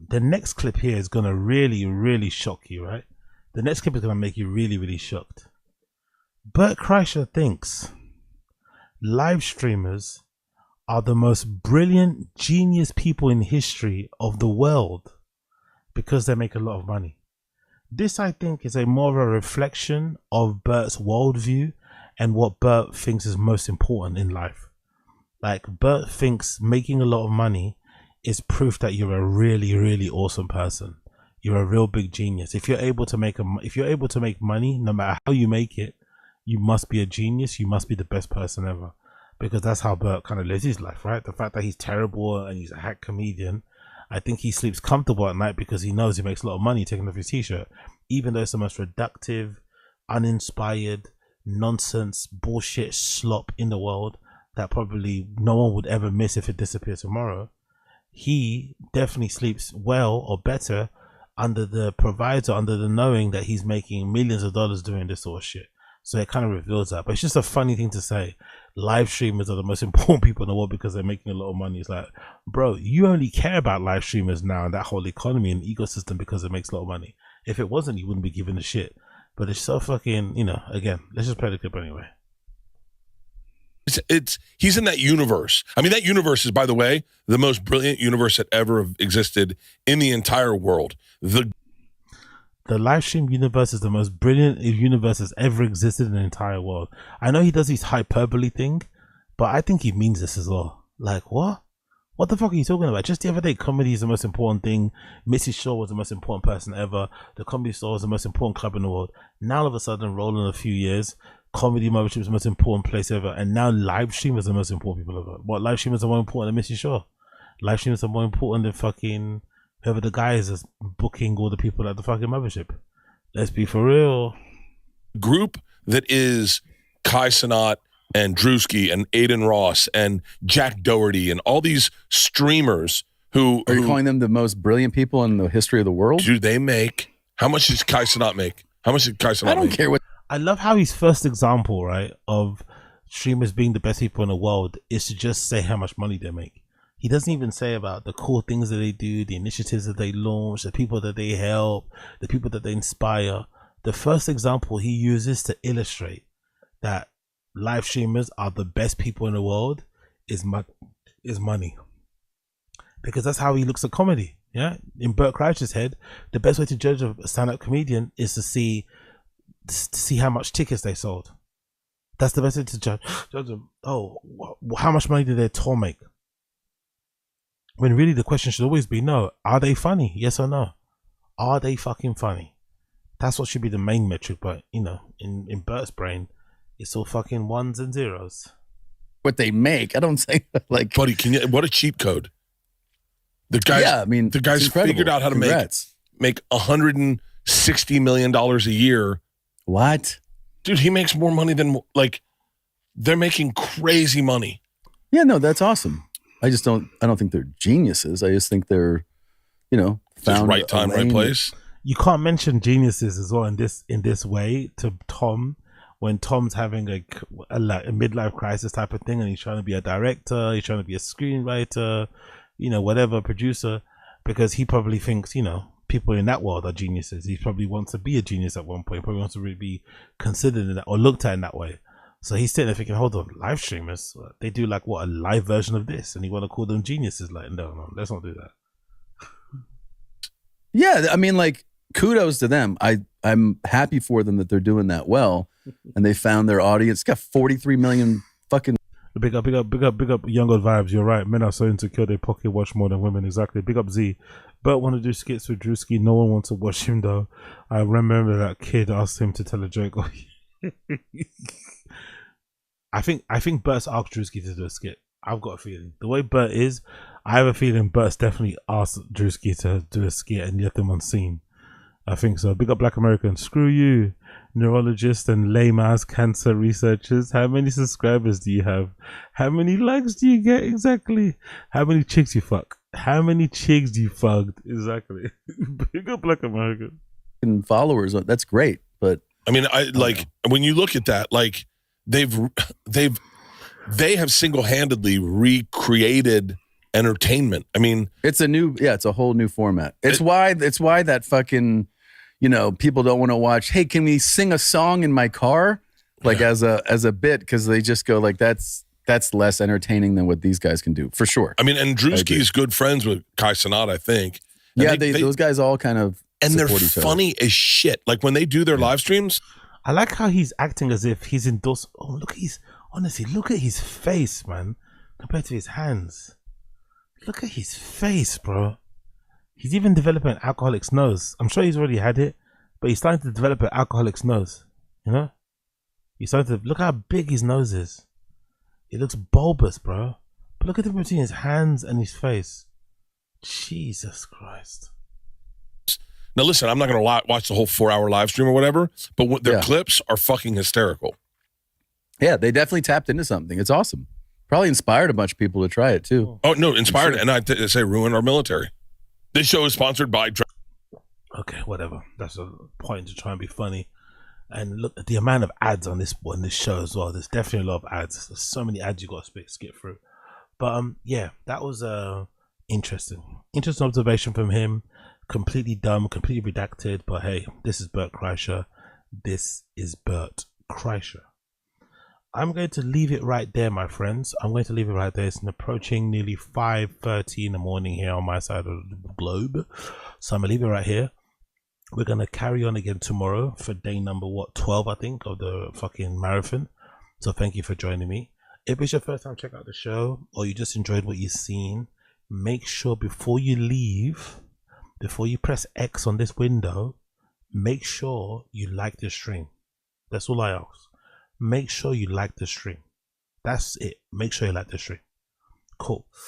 the next clip here is gonna really, really shock you, right? The next clip is gonna make you really, really shocked. Bert Kreischer thinks live streamers are the most brilliant, genius people in history of the world because they make a lot of money. This, I think, is a more of a reflection of Bert's worldview and what Bert thinks is most important in life. Like, Bert thinks making a lot of money is proof that you're a really, really awesome person. You're a real big genius. If you're able to make money, no matter how you make it, you must be a genius. You must be the best person ever, because that's how Bert kind of lives his life, right? The fact that he's terrible and he's a hack comedian, I think he sleeps comfortable at night because he knows he makes a lot of money taking off his t-shirt, even though it's the most reductive, uninspired, nonsense, bullshit slop in the world that probably no one would ever miss if it disappeared tomorrow. He definitely sleeps well or better under the proviso, under the knowing that he's making millions of dollars doing this sort of shit. So it kind of reveals that. But it's just a funny thing to say. Live streamers are the most important people in the world because they're making a lot of money. It's like, bro, you only care about live streamers now and that whole economy and ecosystem because it makes a lot of money. If it wasn't, you wouldn't be giving a shit. But it's so fucking, you know, again, let's just play the clip anyway. He's in that universe. I mean, that universe is, by the way, the most brilliant universe that ever existed in the entire world. The live stream universe is the most brilliant universe that's ever existed in the entire world. I know he does his hyperbole thing, but I think he means this as well. Like, what? What the fuck are you talking about? Just the other day, comedy is the most important thing. Mrs. Shaw was the most important person ever. The Comedy Store was the most important club in the world. Now, all of a sudden, rolling a few years, Comedy Mothership is the most important place ever. And now live streamers are the most important people ever. What, live streamers are more important than Mrs. Shaw? Live streamers are more important than fucking whoever the guy is that's booking all the people at the fucking Mothership. Let's be for real. Group that is Kai Cenat and Drewski and Aiden Ross and Jack Doherty and all these streamers who... Are you calling them the most brilliant people in the history of the world? Do they make... How much does Kai Cenat make? How much did Kai Cenat make? I don't care what... I love how his first example, right, of streamers being the best people in the world is to just say how much money they make. He doesn't even say about the cool things that they do, the initiatives that they launch, the people that they help, the people that they inspire. The first example he uses to illustrate that live streamers are the best people in the world is money. Because that's how he looks at comedy. Yeah, in Bert Kreischer's head, the best way to judge a stand-up comedian is to see how much tickets they sold. That's the best way to judge them. Oh, how much money did their tour make? When really the question should always be, no, are they funny? Yes or no? Are they fucking funny? That's what should be the main metric. But, you know, in Bert's brain, it's all fucking ones and zeros. What they make, I don't say like... Buddy, what a cheat code. The guys, yeah, I mean, the guys figured out how to make $160 million a year. What? Dude, he makes more money than, like, they're making crazy money. Yeah, no, that's awesome. I don't think they're geniuses. I just think they're, you know, found just right time, right place. You can't mention geniuses as well in this way to Tom when Tom's having a midlife crisis type of thing and he's trying to be a director, he's trying to be a screenwriter, you know, whatever, producer, because he probably thinks, you know, people in that world are geniuses. He probably wants to be a genius at one point, probably wants to really be considered in that or looked at in that way. So he's sitting there thinking, hold on, live streamers, they do like what, a live version of this, and you want to call them geniuses? Like, no, let's not do that. Yeah, I mean, like, kudos to them. I'm happy for them that they're doing that well, and they found their audience. It's got 43 million fucking... Big up Young God vibes. You're right. Men are so insecure they pocket watch more than women. Exactly. Big up Z. Bert want to do skits with Drewski. No one wants to watch him though. I remember that kid asked him to tell a joke. I think Bert's asked Drewski to do a skit. I've got a feeling. The way Bert is, I have a feeling Bert's definitely asked Drewski to do a skit and left him unseen. I think so. Big up Black Americans. Screw you, neurologists and lame-ass cancer researchers. How many subscribers do you have? How many likes do you get exactly? How many chicks you fuck? How many chicks do you fucked? Exactly. Big up Black Americans. And followers, that's great. But I mean, when you look at that, like, they have single-handedly recreated entertainment. I mean, it's a whole new format. It's why that fucking, people don't want to watch. Hey, can we sing a song in my car? Like as a bit, because they just go like that's less entertaining than what these guys can do for sure. I mean, and Drewski's good friends with Kai Cenat, I think. And those guys all kind of and they're support each other. funny as shit. Like when they do their live streams. I like how he's acting as if he's endorsed. Oh, look at his face, man, compared to his hands. Look at his face, bro. He's even developing an alcoholic's nose. I'm sure he's already had it, but he's starting to develop an alcoholic's nose. He's starting to look how big his nose is. It looks bulbous, bro. But look at the difference between his hands and his face. Jesus Christ. Now listen, I'm not going to watch the whole 4-hour live stream or whatever, but their clips are fucking hysterical. Yeah, they definitely tapped into something. It's awesome. Probably inspired a bunch of people to try it too. Oh no, inspired, and I say ruin our military. This show is sponsored by. Okay, whatever. That's a point to try and be funny. And look at the amount of ads on this show as well. There's definitely a lot of ads. There's so many ads you got to skip through. But yeah, that was interesting observation from him. Completely dumb, completely redacted. But hey, this is Bert Kreischer. This is Bert Kreischer. I'm going to leave it right there, my friends. I'm going to leave it right there. It's approaching nearly 5:30 in the morning here on my side of the globe. So I'm going to leave it right here. We're going to carry on again tomorrow for day number 12, I think, of the fucking marathon. So thank you for joining me. If it's your first time check out the show, or you just enjoyed what you've seen, make sure before you leave, before you press X on this window, make sure you like the stream. That's all I ask. Make sure you like the stream. That's it. Make sure you like the stream. Cool.